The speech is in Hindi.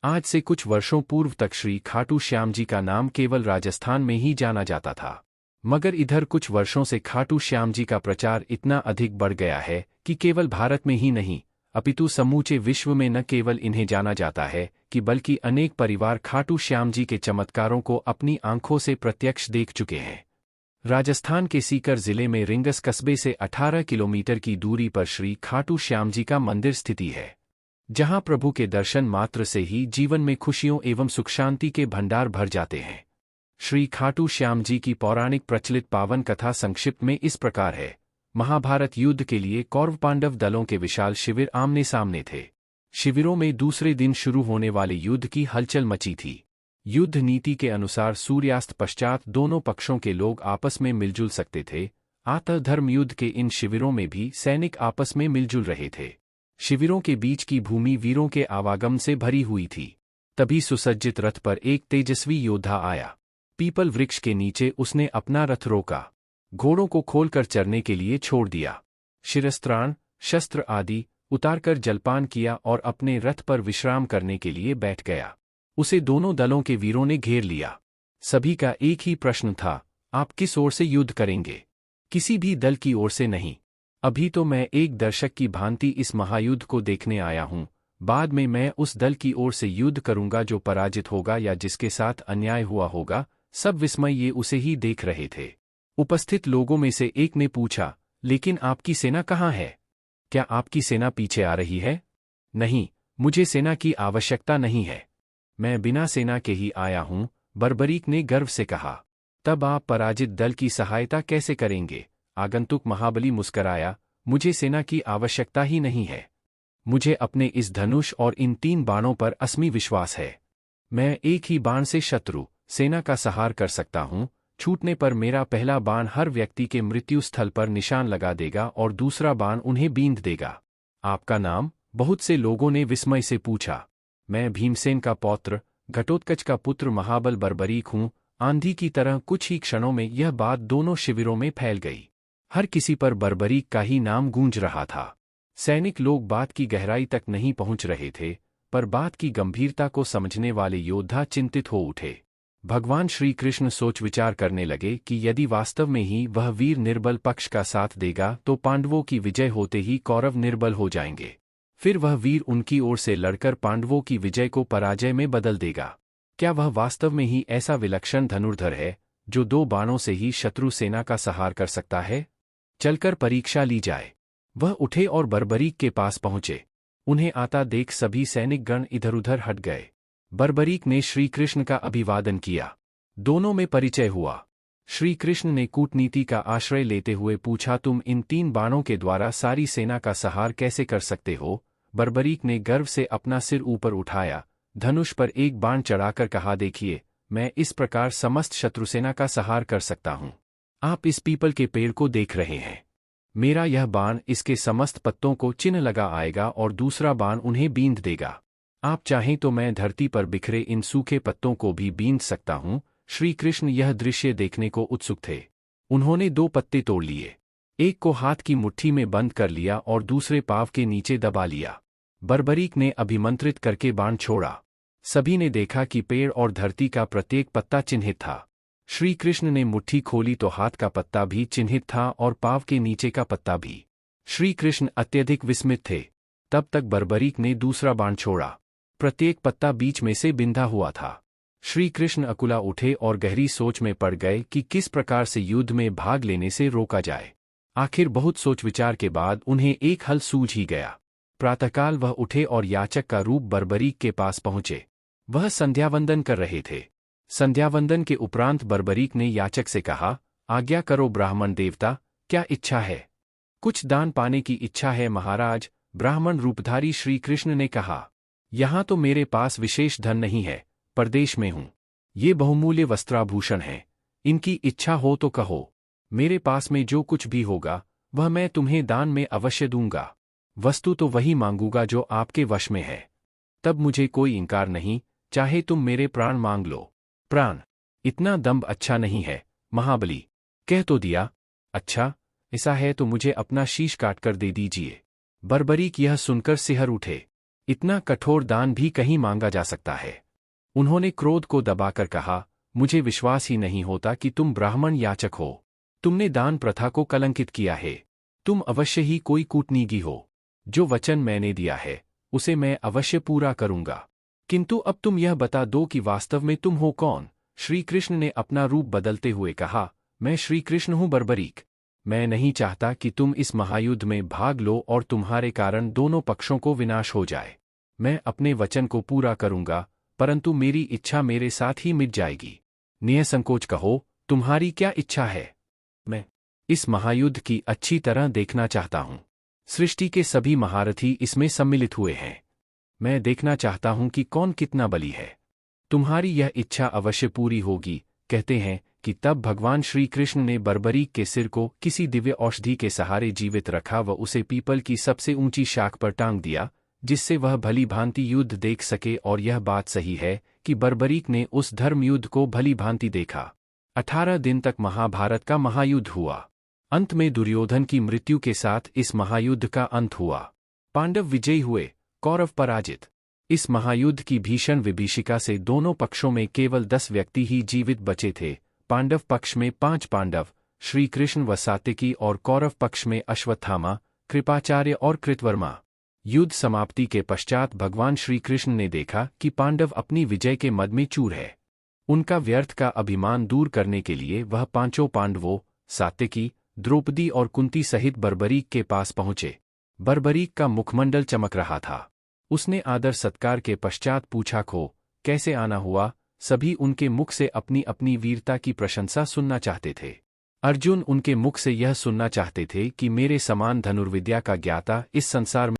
आज से कुछ वर्षों पूर्व तक श्री खाटू श्याम जी का नाम केवल राजस्थान में ही जाना जाता था। मगर इधर कुछ वर्षों से खाटू श्याम जी का प्रचार इतना अधिक बढ़ गया है कि केवल भारत में ही नहीं, अपितु समूचे विश्व में न केवल इन्हें जाना जाता है कि बल्कि अनेक परिवार खाटू श्याम जी के चमत्कारों को अपनी आंखों से प्रत्यक्ष देख चुके हैं। राजस्थान के सीकर जिले में रिंगस कस्बे से 18 किलोमीटर की दूरी पर श्री खाटू श्याम जी का मंदिर स्थिति है, जहां प्रभु के दर्शन मात्र से ही जीवन में खुशियों एवं सुख शांति के भंडार भर जाते हैं। श्री खाटू श्याम जी की पौराणिक प्रचलित पावन कथा संक्षिप्त में इस प्रकार है। महाभारत युद्ध के लिए कौरव पांडव दलों के विशाल शिविर आमने सामने थे। शिविरों में दूसरे दिन शुरू होने वाले युद्ध की हलचल मची थी। युद्ध नीति के अनुसार सूर्यास्त पश्चात दोनों पक्षों के लोग आपस में मिलजुल सकते थे। आतः धर्म युद्ध के इन शिविरों में भी सैनिक आपस में मिलजुल रहे थे। शिविरों के बीच की भूमि वीरों के आवागम से भरी हुई थी। तभी सुसज्जित रथ पर एक तेजस्वी योद्धा आया। पीपल वृक्ष के नीचे उसने अपना रथ रोका, घोड़ों को खोलकर चरने के लिए छोड़ दिया, शिरस्त्राण शस्त्र आदि उतारकर जलपान किया और अपने रथ पर विश्राम करने के लिए बैठ गया। उसे दोनों दलों के वीरों ने घेर लिया। सभी का एक ही प्रश्न था, आप किस ओर से युद्ध करेंगे? किसी भी दल की ओर से नहीं। अभी तो मैं एक दर्शक की भांति इस महायुद्ध को देखने आया हूं, बाद में मैं उस दल की ओर से युद्ध करूंगा जो पराजित होगा या जिसके साथ अन्याय हुआ होगा। सब विस्मय ये उसे ही देख रहे थे। उपस्थित लोगों में से एक ने पूछा, लेकिन आपकी सेना कहाँ है? क्या आपकी सेना पीछे आ रही है? नहीं, मुझे सेना की आवश्यकता नहीं है, मैं बिना सेना के ही आया हूं, बर्बरीक ने गर्व से कहा। तब आप पराजित दल की सहायता कैसे करेंगे? आगंतुक महाबली मुस्कराया, मुझे सेना की आवश्यकता ही नहीं है। मुझे अपने इस धनुष और इन 3 बाणों पर असमी विश्वास है। मैं एक ही बाण से शत्रु सेना का संहार कर सकता हूं। छूटने पर मेरा पहला बाण हर व्यक्ति के मृत्यु स्थल पर निशान लगा देगा और दूसरा बाण उन्हें बींध देगा। आपका नाम? बहुत से लोगों ने विस्मय से पूछा। मैं भीमसेन का पौत्र, घटोत्कच का पुत्र महाबल बर्बरीक हूं। आंधी की तरह कुछ ही क्षणों में यह बात दोनों शिविरों में फैल गई। हर किसी पर बर्बरीक का ही नाम गूंज रहा था। सैनिक लोग बात की गहराई तक नहीं पहुंच रहे थे, पर बात की गंभीरता को समझने वाले योद्धा चिंतित हो उठे। भगवान श्री कृष्ण सोच विचार करने लगे कि यदि वास्तव में ही वह वीर निर्बल पक्ष का साथ देगा तो पांडवों की विजय होते ही कौरव निर्बल हो जाएंगे। फिर वह वीर उनकी ओर से लड़कर पांडवों की विजय को पराजय में बदल देगा। क्या वह वास्तव में ही ऐसा विलक्षण धनुर्धर है जो 2 बाणों से ही शत्रु सेना का संहार कर सकता है? चलकर परीक्षा ली जाए। वह उठे और बर्बरीक के पास पहुंचे। उन्हें आता देख सभी सैनिक गण इधर उधर हट गए। बर्बरीक ने श्री कृष्ण का अभिवादन किया। दोनों में परिचय हुआ। श्री कृष्ण ने कूटनीति का आश्रय लेते हुए पूछा, तुम इन 3 बाणों के द्वारा सारी सेना का संहार कैसे कर सकते हो? बर्बरीक ने गर्व से अपना सिर ऊपर उठाया, धनुष पर एक बाण चढ़ाकर कहा, देखिए, मैं इस प्रकार समस्त शत्रुसेना का संहार कर सकता हूं। आप इस पीपल के पेड़ को देख रहे हैं। मेरा यह बाण इसके समस्त पत्तों को चिन्ह लगा आएगा और दूसरा बाण उन्हें बींध देगा। आप चाहें तो मैं धरती पर बिखरे इन सूखे पत्तों को भी बींध सकता हूं। श्री कृष्ण यह दृश्य देखने को उत्सुक थे। उन्होंने 2 पत्ते तोड़ लिए, एक को हाथ की मुट्ठी में बंद कर लिया और दूसरे पांव के नीचे दबा लिया। बर्बरीक ने अभिमंत्रित करके बाण छोड़ा। सभी ने देखा कि पेड़ और धरती का प्रत्येक पत्ता चिन्हित था। श्री कृष्ण ने मुट्ठी खोली तो हाथ का पत्ता भी चिन्हित था और पांव के नीचे का पत्ता भी। श्री कृष्ण अत्यधिक विस्मित थे। तब तक बर्बरीक ने दूसरा बाण छोड़ा। प्रत्येक पत्ता बीच में से बिंधा हुआ था। श्री कृष्ण अकुला उठे और गहरी सोच में पड़ गए कि किस प्रकार से युद्ध में भाग लेने से रोका जाए। आखिर बहुत सोच विचार के बाद उन्हें एक हल सूझ ही गया। प्रातःकाल वह उठे और याचक का रूप बर्बरीक के पास पहुंचे। वह संध्यावंदन कर रहे थे। संध्यावंदन के उपरांत बर्बरीक ने याचक से कहा, आज्ञा करो ब्राह्मण देवता, क्या इच्छा है? कुछ दान पाने की इच्छा है महाराज, ब्राह्मण रूपधारी श्री कृष्ण ने कहा। यहाँ तो मेरे पास विशेष धन नहीं है, परदेश में हूँ। ये बहुमूल्य वस्त्राभूषण हैं, इनकी इच्छा हो तो कहो। मेरे पास में जो कुछ भी होगा वह मैं तुम्हें दान में अवश्य दूंगा। वस्तु तो वही मांगूंगा जो आपके वश में है। तब मुझे कोई इनकार नहीं, चाहे तुम मेरे प्राण मांग लो। प्राण? इतना दम्भ अच्छा नहीं है महाबली। कह तो दिया। अच्छा, ऐसा है तो मुझे अपना शीश काटकर दे दीजिए। बर्बरीक यह सुनकर सिहर उठे। इतना कठोर दान भी कहीं मांगा जा सकता है? उन्होंने क्रोध को दबाकर कहा, मुझे विश्वास ही नहीं होता कि तुम ब्राह्मण याचक हो। तुमने दान प्रथा को कलंकित किया है। तुम अवश्य ही कोई कूटनीति हो। जो वचन मैंने दिया है उसे मैं अवश्य पूरा करूंगा। किंतु अब तुम यह बता दो कि वास्तव में तुम हो कौन? श्री कृष्ण ने अपना रूप बदलते हुए कहा, मैं श्री कृष्ण हूं बर्बरीक। मैं नहीं चाहता कि तुम इस महायुद्ध में भाग लो और तुम्हारे कारण दोनों पक्षों को विनाश हो जाए। मैं अपने वचन को पूरा करूंगा, परंतु मेरी इच्छा मेरे साथ ही मिट जाएगी। निसंकोच कहो, तुम्हारी क्या इच्छा है? मैं इस महायुद्ध की अच्छी तरह देखना चाहता हूं। सृष्टि के सभी महारथी इसमें सम्मिलित हुए हैं। मैं देखना चाहता हूं कि कौन कितना बली है। तुम्हारी यह इच्छा अवश्य पूरी होगी। कहते हैं कि तब भगवान श्री कृष्ण ने बर्बरीक के सिर को किसी दिव्य औषधि के सहारे जीवित रखा व उसे पीपल की सबसे ऊंची शाख पर टांग दिया, जिससे वह भली भांति युद्ध देख सके। और यह बात सही है कि बर्बरीक ने उस धर्म युद्ध को भली भांति देखा। 18 दिन तक महाभारत का महायुद्ध हुआ। अंत में दुर्योधन की मृत्यु के साथ इस महायुद्ध का अंत हुआ। पांडव विजयी हुए, कौरव पराजित। इस महायुद्ध की भीषण विभीषिका से दोनों पक्षों में केवल 10 व्यक्ति ही जीवित बचे थे। पांडव पक्ष में 5 पांडव, श्री कृष्ण व सात्यकी, और कौरव पक्ष में अश्वत्थामा, कृपाचार्य और कृतवर्मा। युद्ध समाप्ति के पश्चात भगवान श्री कृष्ण ने देखा कि पांडव अपनी विजय के मद में चूर है। उनका व्यर्थ का अभिमान दूर करने के लिए वह 5 पांडवों सात्यकी, द्रौपदी और कुंती सहित बर्बरीक के पास पहुंचे। बर्बरीक का मुखमंडल चमक रहा था। उसने आदर सत्कार के पश्चात पूछा, खो कैसे आना हुआ? सभी उनके मुख से अपनी अपनी वीरता की प्रशंसा सुनना चाहते थे। अर्जुन उनके मुख से यह सुनना चाहते थे कि मेरे समान धनुर्विद्या का ज्ञाता इस संसार में